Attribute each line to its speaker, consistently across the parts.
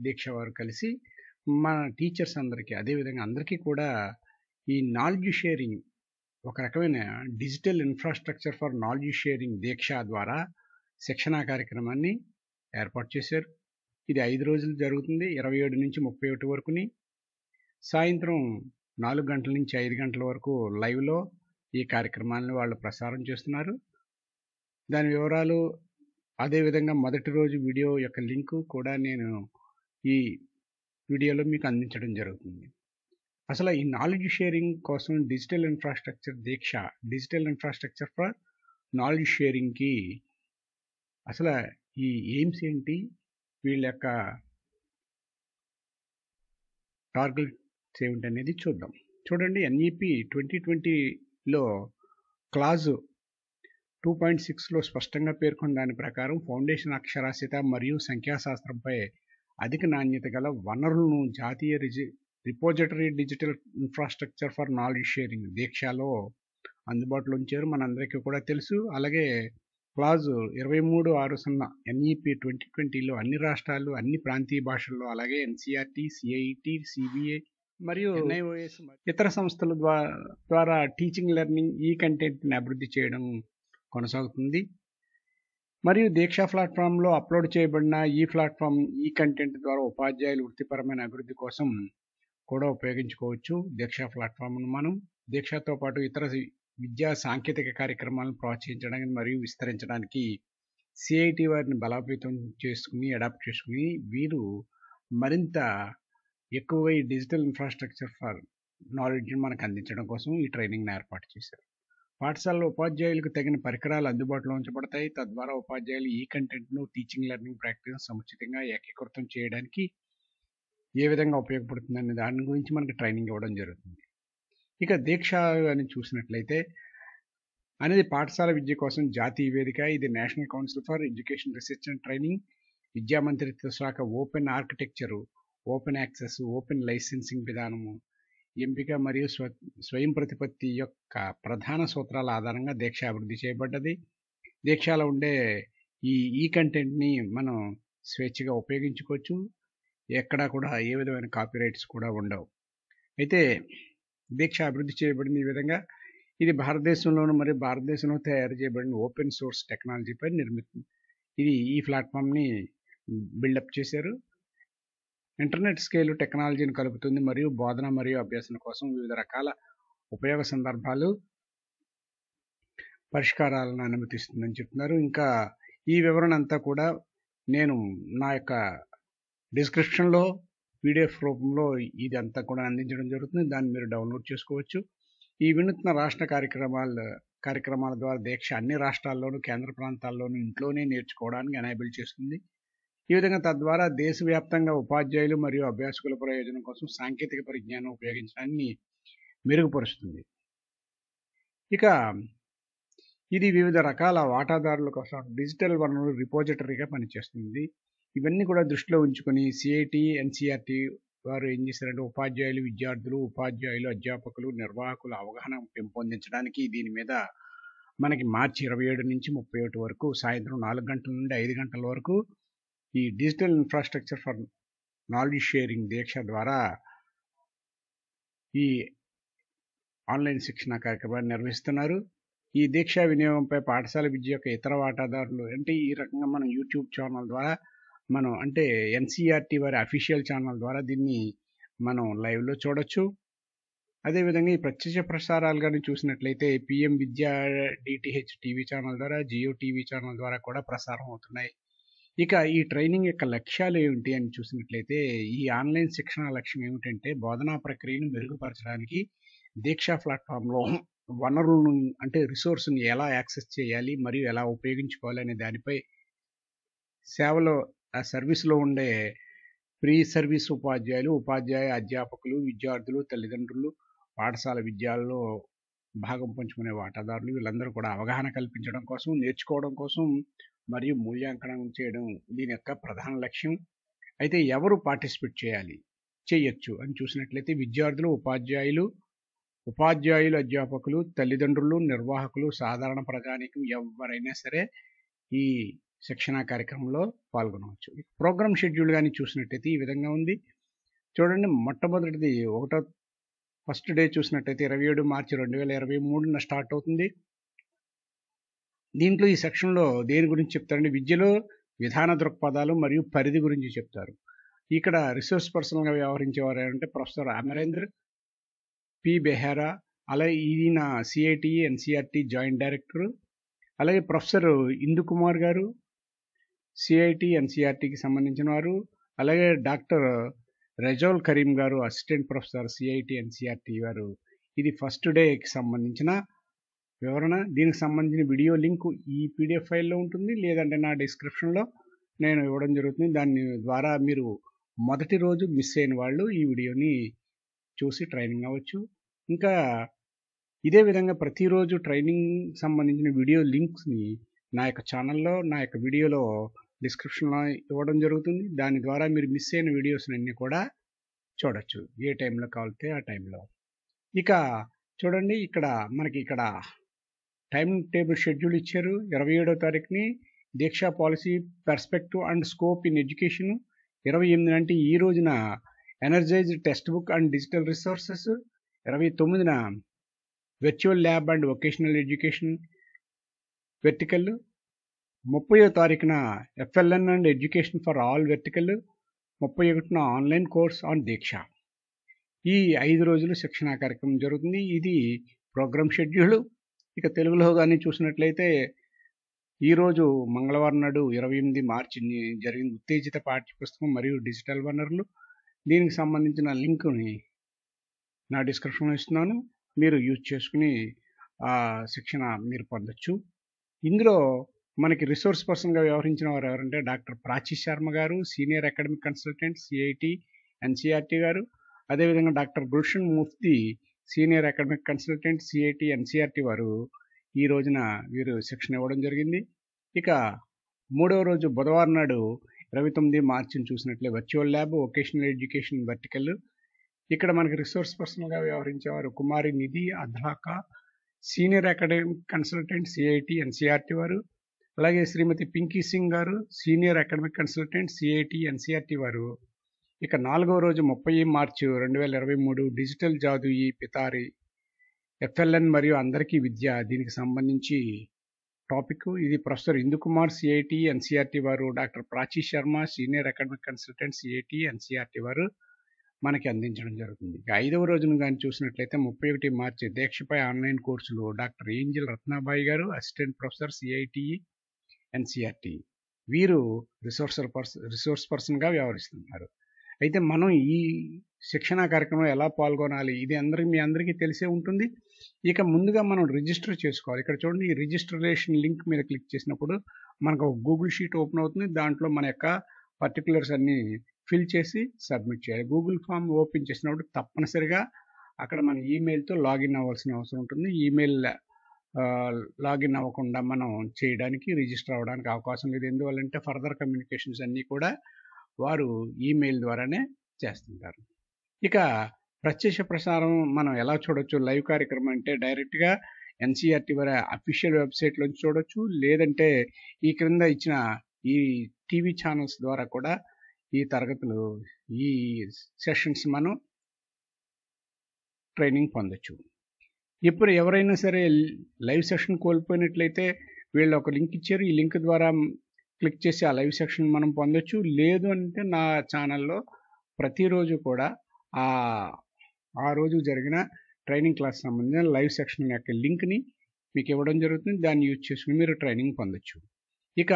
Speaker 1: దీక్ష వారు కలిసి మన టీచర్స్ అందరికీ అదేవిధంగా అందరికీ కూడా ఈ నాలెడ్జ్ షేరింగ్ ఒక రకమైన digital infrastructure for knowledge sharing Diksha ద్వారా శిక్షణా కార్యక్రమాన్ని ఏర్పాటు చేశారు. ఇది 5 రోజులు జరుగుతుంది. 27 నుంచి 31 వరకుని సాయంత్రం 4 గంటల నుంచి 5 గంటల వరకు లైవ్లో ఈ కార్యక్రమాలను వాళ్ళు ప్రసారం చేస్తున్నారు. దాని వివరాలు అదేవిధంగా మొదటి రోజు వీడియో యొక్క లింకు కూడా నేను ఈ వీడియోలో మీకు అందించడం జరుగుతుంది. అసలు ఈ నాలెడ్జ్ షేరింగ్ కోసం డిజిటల్ ఇన్ఫ్రాస్ట్రక్చర్ ఫర్ నాలెడ్జ్ షేరింగ్కి అసలు ఈ ఎయిమ్స్ ఏంటి, వీళ్ళ యొక్క టార్గెట్స్ ఏమిటి అనేది చూద్దాం. చూడండి, ఎన్ఈపి 2020లో క్లాజు 2.6లో స్పష్టంగా పేర్కొన్న దాని ప్రకారం ఫౌండేషన్ అక్షరాస్యత మరియు సంఖ్యాశాస్త్రంపై అధిక నాణ్యత గల వనరులను జాతీయ repository digital infrastructure for knowledge sharing దీక్షలో అందుబాటులో ఉంచారు. మనందరికీ కూడా తెలుసు. అలాగే క్లాజు 2360 ఎన్ఈపి 2020లో అన్ని రాష్ట్రాలు, అన్ని ప్రాంతీయ భాషల్లో, అలాగే ఎన్సీఆర్టీ, సిఐటి, సిబిఐ మరియు ఎన్ఐఓఎస్ ఇతర సంస్థల ద్వారా టీచింగ్ లెర్నింగ్ ఈ కంటెంట్ని అభివృద్ధి చేయడం కొనసాగుతుంది. మరియు దీక్ష ప్లాట్ఫామ్లో అప్లోడ్ చేయబడిన ఈ ప్లాట్ఫామ్ ఈ కంటెంట్ ద్వారా ఉపాధ్యాయులు వృత్తిపరమైన అభివృద్ధి కోసం కూడా ఉపయోగించుకోవచ్చు. దీక్ష ప్లాట్ఫామ్ను మనం దీక్షతో పాటు ఇతర విద్యా సాంకేతిక కార్యక్రమాలను ప్రోత్సహించడానికి మరియు విస్తరించడానికి సిఐటి వారిని బలోపేతం చేసుకుని అడాప్ట్ చేసుకుని వీరు మరింత ఎక్కువ ఈ డిజిటల్ ఇన్ఫ్రాస్ట్రక్చర్ ఫర్ నాలెడ్జ్ మనకు అందించడం కోసం ఈ ట్రైనింగ్ని ఏర్పాటు చేశారు. పాఠశాలలో ఉపాధ్యాయులకు తగిన పరికరాలు అందుబాటులో ఉంచబడతాయి. తద్వారా ఉపాధ్యాయులు ఈ కంటెంట్ను టీచింగ్ లెర్నింగ్ ప్రాక్టీస్ సముచితంగా ఏకీకృతం చేయడానికి ఏ విధంగా ఉపయోగపడుతుందనే దాని గురించి మనకి ట్రైనింగ్ ఇవ్వడం జరుగుతుంది. ఇక దీక్ష అని చూసినట్లయితే అనేది పాఠశాల విద్య కోసం జాతీయ వేదిక. ఇది national council for education research and training, విద్యా మంత్రిత్వ శాఖ open architecture, open access, open licensing విధానము, ఎంపిక మరియు స్వయం ప్రతిపత్తి యొక్క ప్రధాన సూత్రాల ఆధారంగా దీక్ష అభివృద్ధి చేయబడ్డది. దీక్షలో ఉండే ఈ కంటెంట్ని మనం స్వేచ్ఛగా ఉపయోగించుకోవచ్చు. ఎక్కడా కూడా ఏ విధమైన కాపీరైట్స్ కూడా ఉండవు. అయితే దీక్ష అభివృద్ధి చేయబడింది ఈ విధంగా. ఇది భారతదేశంలోను మరియు భారతదేశంలో తయారు చేయబడిన ఓపెన్ సోర్స్ టెక్నాలజీపై ఇది ఈ ప్లాట్ఫామ్ని బిల్డప్ చేశారు. ఇంటర్నెట్ స్కేల్ టెక్నాలజీని కలుపుతుంది మరియు బోధన మరియు అభ్యసన కోసం వివిధ రకాల ఉపయోగ సందర్భాలు పరిష్కారాలను అనుమతిస్తుందని చెప్తున్నారు. ఇంకా ఈ వివరణ అంతా కూడా నేను నా యొక్క డిస్క్రిప్షన్లో పీడిఎఫ్ రూపంలో ఇదంతా కూడా అందించడం జరుగుతుంది. దాన్ని మీరు డౌన్లోడ్ చేసుకోవచ్చు. ఈ వినూత్న రాష్ట్ర కార్యక్రమాల ద్వారా దీక్ష అన్ని రాష్ట్రాల్లోనూ కేంద్ర ప్రాంతాల్లోనూ ఇంట్లోనే నేర్చుకోవడానికి ఎనేబుల్ చేస్తుంది. ఈ విధంగా తద్వారా దేశవ్యాప్తంగా ఉపాధ్యాయులు మరియు అభ్యాసకుల ప్రయోజనం కోసం సాంకేతిక పరిజ్ఞానం ఉపయోగించడాన్ని మెరుగుపరుస్తుంది. ఇక ఇది వివిధ రకాల వాటాదారుల కోసం డిజిటల్ వనరుల రిపోజిటరీగా పనిచేస్తుంది. ఇవన్నీ కూడా దృష్టిలో ఉంచుకొని సిఐటి, ఎన్సీఆర్టీ వారు ఏం చేశారంటే ఉపాధ్యాయులు, అధ్యాపకులు, నిర్వాహకుల అవగాహన పెంపొందించడానికి దీని మీద మనకి మార్చి 27 నుంచి 31 వరకు సాయంత్రం 4 గంటల నుండి 5 గంటల వరకు ఈ digital infrastructure for knowledge sharing Diksha ద్వారా ఈ ఆన్లైన్ శిక్షణ కార్యక్రమాన్ని నిర్వహిస్తున్నారు. ఈ దీక్షా వినియోగంపై పాఠశాల విద్య యొక్క ఇతర వాటాదారులు అంటే ఈ రకంగా మనం యూట్యూబ్ ఛానల్ ద్వారా మనం అంటే ఎన్సీఆర్టీ వారి అఫీషియల్ ఛానల్ ద్వారా దీన్ని మనం లైవ్లో చూడొచ్చు. అదేవిధంగా ఈ ప్రత్యక్ష ప్రసారాలు కానీ చూసినట్లయితే పిఎం విద్యా డిటిహెచ్ టీవీ ఛానల్ ద్వారా, జియో టీవీ ఛానల్ ద్వారా కూడా ప్రసారం అవుతున్నాయి. ఇక ఈ ట్రైనింగ్ యొక్క లక్ష్యాలు ఏమిటి అని చూసినట్లయితే ఈ ఆన్లైన్ శిక్షణ లక్ష్యం ఏమిటంటే బోధనా ప్రక్రియను మెరుగుపరచడానికి దీక్షా ప్లాట్ఫామ్లో వనరులను అంటే రిసోర్స్ని ఎలా యాక్సెస్ చేయాలి మరియు ఎలా ఉపయోగించుకోవాలి అనే దానిపై సర్వీస్లో ఉండే ప్రీ సర్వీస్ అధ్యాపకులు, విద్యార్థులు, తల్లిదండ్రులు, పాఠశాల విద్యాల్లో భాగం పంచుకునే వాటాదారులు వీళ్ళందరూ కూడా అవగాహన కల్పించడం కోసం, నేర్చుకోవడం కోసం మరియు మూల్యాంకనం చేయడం దీని యొక్క ప్రధాన లక్ష్యం. అయితే ఎవరు పార్టిసిపేట్ చేయొచ్చు అని చూసినట్లయితే విద్యార్థులు, ఉపాధ్యాయులు, అధ్యాపకులు, తల్లిదండ్రులు, నిర్వాహకులు, సాధారణ ప్రజానీకం ఎవరైనా సరే ఈ శిక్షణా కార్యక్రమంలో పాల్గొనవచ్చు. ప్రోగ్రామ్ షెడ్యూల్ కానీ చూసినట్టయితే ఈ విధంగా ఉంది. చూడండి, మొట్టమొదటిది ఫస్ట్ డే చూసినట్టయితే 27 మార్చి 2023న స్టార్ట్ అవుతుంది. దీంట్లో ఈ సెక్షన్లో దేని గురించి చెప్తారంటే విద్యలో విధాన దృక్పథాలు మరియు పరిధి గురించి చెప్తారు. ఇక్కడ రిసోర్స్ పర్సన్గా వ్యవహరించేవారు అంటే ప్రొఫెసర్ అమరేంద్ర పి బెహరా, అలాగే ఈయన సిఐటి ఎన్సిఆర్టి జాయింట్ డైరెక్టర్. అలాగే ప్రొఫెసర్ ఇందు కుమార్ గారు సిఐటి ఎన్సిఆర్టికి సంబంధించిన వారు. అలాగే డాక్టర్ రజౌల్ కరీం గారు అసిస్టెంట్ ప్రొఫెసర్ సిఐటి ఎన్సిఆర్టి వారు. ఇది ఫస్ట్ డేకి సంబంధించిన వివరణ. దీనికి సంబంధించిన వీడియో లింక్ ఈ పీడిఎఫ్ ఫైల్లో ఉంటుంది, లేదంటే నా డిస్క్రిప్షన్లో నేను ఇవ్వడం జరుగుతుంది. దాని ద్వారా మీరు మొదటి రోజు మిస్ అయిన వాళ్ళు ఈ వీడియోని చూసి ట్రైనింగ్ అవ్వచ్చు. ఇంకా ఇదే విధంగా ప్రతిరోజు ట్రైనింగ్ సంబంధించిన వీడియో లింక్స్ని నా యొక్క ఛానల్లో నా యొక్క వీడియోలో డిస్క్రిప్షన్లో ఇవ్వడం జరుగుతుంది. దాని ద్వారా మీరు మిస్ అయిన వీడియోస్ అన్నీ కూడా చూడొచ్చు, ఏ టైంలో కావాలితే ఆ టైంలో. ఇక చూడండి, మనకి ఇక్కడ టైం టేబుల్ షెడ్యూల్ ఇచ్చారు. 27వ తారీఖుని Diksha policy perspective and scope in education. 28 అంటే ఈ రోజున energize textbook and digital resources. 29న virtual lab and vocational education vertical. 30వ తారీఖున FLN and education for all vertical. 31న ఆన్లైన్ కోర్స్ ఆన్ దీక్ష. ఈ 5 రోజులు శిక్షణా కార్యక్రమం జరుగుతుంది. ఇది ప్రోగ్రామ్ షెడ్యూల్. ఇక తెలుగులో కానీ చూసినట్లయితే ఈరోజు మంగళవారం నాడు 28 మార్చి జరిగిన ఉత్తేజిత పాఠ్యపుస్తకం మరియు డిజిటల్ వనరులు. దీనికి సంబంధించిన లింక్ని నా డిస్క్రిప్షన్లో ఇస్తున్నాను, మీరు యూజ్ చేసుకుని ఆ శిక్షణ మీరు పొందొచ్చు. ఇందులో మనకి రిసోర్స్ పర్సన్గా వ్యవహరించిన వారు ఎవరంటే డాక్టర్ ప్రాచి శర్మ గారు, senior academic consultant CIT NCERT గారు. అదేవిధంగా doctor Gulshan Mufti, senior academic consultant CIT NCERT వారు ఈ రోజున వీరు శిక్షణ ఇవ్వడం జరిగింది. ఇక మూడవ రోజు బుధవారం నాడు 29 మార్చిని చూసినట్లే virtual lab vocational education vertical. ఇక్కడ మనకి రిసోర్స్ పర్సన్గా వ్యవహరించేవారు Kumari Nidhi Adhaka, senior academic consultant CIT NCERT వారు. అలాగే శ్రీమతి పింకీ సింగ్ గారు, senior academic consultant CIT NCERT వారు. ఇక 4వ రోజు 30 మార్చి 2023 డిజిటల్ జాదూయి పితారి ఎఫ్ఎల్ఎన్ మరియు అందరికీ విద్య. దీనికి సంబంధించి టాపిక్ ఇది professor Indu Kumar CIT NCERT వారు, doctor Prachi Sharma senior academic consultant CIT NCERT వారు మనకి అందించడం జరుగుతుంది. 5వ రోజును కానీ చూసినట్లయితే 31 మార్చి దీక్షపై ఆన్లైన్ కోర్సులు డాక్టర్ ఏంజల్ రత్నాబాయి గారు, అసిస్టెంట్ ప్రొఫెసర్ సిఐటి ఎన్సిఆర్టి. వీరు రిసోర్స్ పర్సన్గా వ్యవహరిస్తున్నారు. అయితే మనం ఈ శిక్షణా కార్యక్రమంలో ఎలా పాల్గొనాలి ఇది మీ అందరికీ తెలిసే ఉంటుంది. ఇక ముందుగా మనం రిజిస్టర్ చేసుకోవాలి. ఇక్కడ చూడండి, ఈ రిజిస్ట్రేషన్ లింక్ మీద క్లిక్ చేసినప్పుడు మనకు ఒక గూగుల్ షీట్ ఓపెన్ అవుతుంది. దాంట్లో మన యొక్క పర్టికులర్స్ అన్నీ ఫిల్ చేసి సబ్మిట్ చేయాలి. గూగుల్ ఫామ్ ఓపెన్ చేసినప్పుడు తప్పనిసరిగా అక్కడ మన ఈమెయిల్తో లాగిన్ అవ్వాల్సిన అవసరం ఉంటుంది. ఈమెయిల్ లాగిన్ అవ్వకుండా మనం చేయడానికి రిజిస్టర్ అవ్వడానికి అవకాశం లేదు. ఎందువల్లంటే ఫర్దర్ కమ్యూనికేషన్స్ అన్నీ కూడా వారు ఈమెయిల్ ద్వారానే చేస్తుంటారు. ఇక ప్రత్యక్ష ప్రసారం మనం ఎలా చూడొచ్చు? లైవ్ కార్యక్రమం అంటే డైరెక్ట్గా ఎన్సిఆర్టి వారి అఫీషియల్ వెబ్సైట్లోంచి చూడొచ్చు, లేదంటే ఈ క్రింద ఇచ్చిన ఈ టీవీ ఛానల్స్ ద్వారా కూడా ఈ తరగతులు ఈ సెషన్స్ మనం ట్రైనింగ్ పొందొచ్చు. ఇప్పుడు ఎవరైనా సరే లైవ్ సెషన్ కోల్పోయినట్లయితే వీళ్ళు ఒక లింక్ ఇచ్చారు. ఈ లింక్ ద్వారా క్లిక్ చేసి ఆ లైవ్ సెషన్ మనం పొందొచ్చు. లేదు అంటే నా ఛానల్లో ప్రతిరోజు కూడా ఆ రోజు జరిగిన ట్రైనింగ్ క్లాస్ సంబంధించిన లైవ్ సెక్షన్ యొక్క లింక్ని మీకు ఇవ్వడం జరుగుతుంది. దాన్ని యూజ్ చేసుకుని మీరు ట్రైనింగ్ పొందొచ్చు. ఇక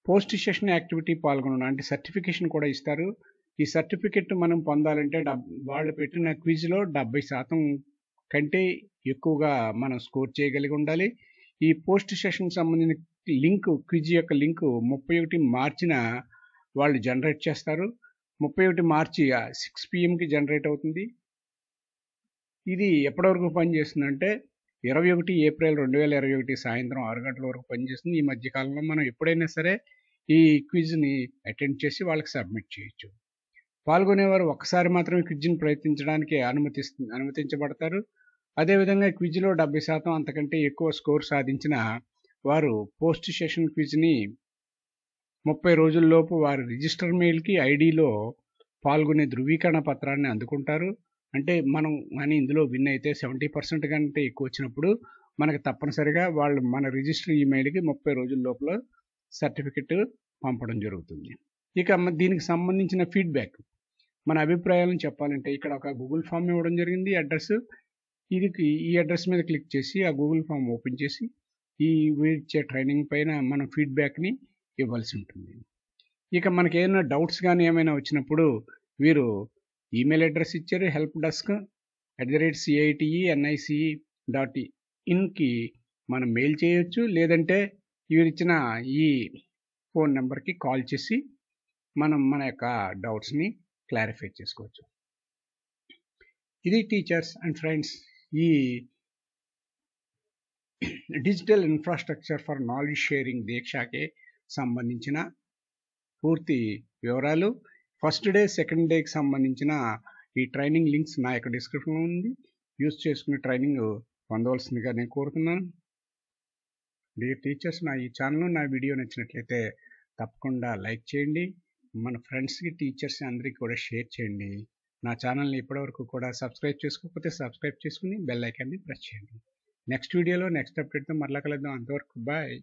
Speaker 1: పోస్ట్ సెషన్ యాక్టివిటీ పాల్గొనడం అంటే సర్టిఫికేషన్ కూడా ఇస్తారు. ఈ సర్టిఫికెట్ మనం పొందాలంటే వాళ్ళు పెట్టిన క్విజ్లో 70% కంటే ఎక్కువగా మనం స్కోర్ చేయగలిగి ఉండాలి. ఈ పోస్ట్ సెషన్ సంబంధించిన క్విజ్ యొక్క లింక్ 31 మార్చిన వాళ్ళు జనరేట్ చేస్తారు. 31 మార్చి 6 PM జనరేట్ అవుతుంది. ఇది ఎప్పటి వరకు పనిచేస్తుందంటే 21 ఏప్రిల్ 2021 సాయంత్రం 6 గంటల వరకు పనిచేస్తుంది. ఈ మధ్యకాలంలో మనం ఎప్పుడైనా సరే ఈ క్విజ్ని అటెండ్ చేసి వాళ్ళకి సబ్మిట్ చేయొచ్చు. పాల్గొనేవారు ఒక్కసారి మాత్రమే క్విజ్ని ప్రయత్నించడానికి అనుమతించబడతారు. అదేవిధంగా క్విజ్లో 70% అంతకంటే ఎక్కువ స్కోర్ సాధించిన వారు పోస్ట్ సెషన్ క్విజ్ని 30 రోజుల్లోపు వారి రిజిస్టర్ మెయిల్కి ఐడిలో పాల్గొనే ధృవీకరణ పత్రాన్ని అందుకుంటారు. అంటే మనం కానీ ఇందులో విన్ అయితే 70% కంటే ఎక్కువ వచ్చినప్పుడు మనకు తప్పనిసరిగా వాళ్ళు మన రిజిస్టర్ ఈమెయిల్కి 30 రోజుల లోపల సర్టిఫికెట్ పంపడం జరుగుతుంది. ఇక దీనికి సంబంధించిన ఫీడ్బ్యాక్, మన అభిప్రాయాలను చెప్పాలంటే ఇక్కడ ఒక గూగుల్ ఫామ్ ఇవ్వడం జరిగింది. అడ్రస్ ఈ అడ్రస్ మీద క్లిక్ చేసి ఆ గూగుల్ ఫామ్ ఓపెన్ చేసి వీరిచ్చే ట్రైనింగ్ పైన మనం ఫీడ్బ్యాక్ని ఇవ్వాల్సి ఉంటుంది. ఇక మనకి ఏమైనా డౌట్స్ కానీ ఏమైనా వచ్చినప్పుడు వీరు ఈమెయిల్ అడ్రస్ ఇచ్చారు, helpdesk@citetenice.in మనం మెయిల్ చేయొచ్చు. లేదంటే వీరిచ్చిన ఈ ఫోన్ నెంబర్కి కాల్ చేసి మనం మన యొక్క డౌట్స్ని క్లారిఫై చేసుకోవచ్చు. ఇది టీచర్స్ అండ్ ఫ్రెండ్స్, ఈ digital infrastructure for knowledge sharing దీక్షకి సంబంధించిన పూర్తి వివరాలు. ఫస్ట్ డే, సెకండ్ డేకి సంబంధించిన ఈ ట్రైనింగ్ లింక్స్ నా యొక్క డిస్క్రిప్షన్లో ఉంది. యూజ్ చేసుకునే ట్రైనింగ్ పొందవలసిందిగా నేను కోరుతున్నాను. డియర్ టీచర్స్, నా ఈ ఛానల్ నా వీడియో నచ్చినట్లయితే తప్పకుండా లైక్ చేయండి. మన ఫ్రెండ్స్కి, టీచర్స్ అందరికీ కూడా షేర్ చేయండి. నా ఛానల్ని ఇప్పటివరకు కూడా సబ్స్క్రైబ్ చేసుకోకపోతే సబ్స్క్రైబ్ చేసుకుని బెల్ ఐకాన్ని ప్రెస్ చేయండి. నెక్స్ట్ వీడియోలో నెక్స్ట్ అప్డేట్తో మరలా కలుద్దాం. అంతవరకు బాయ్.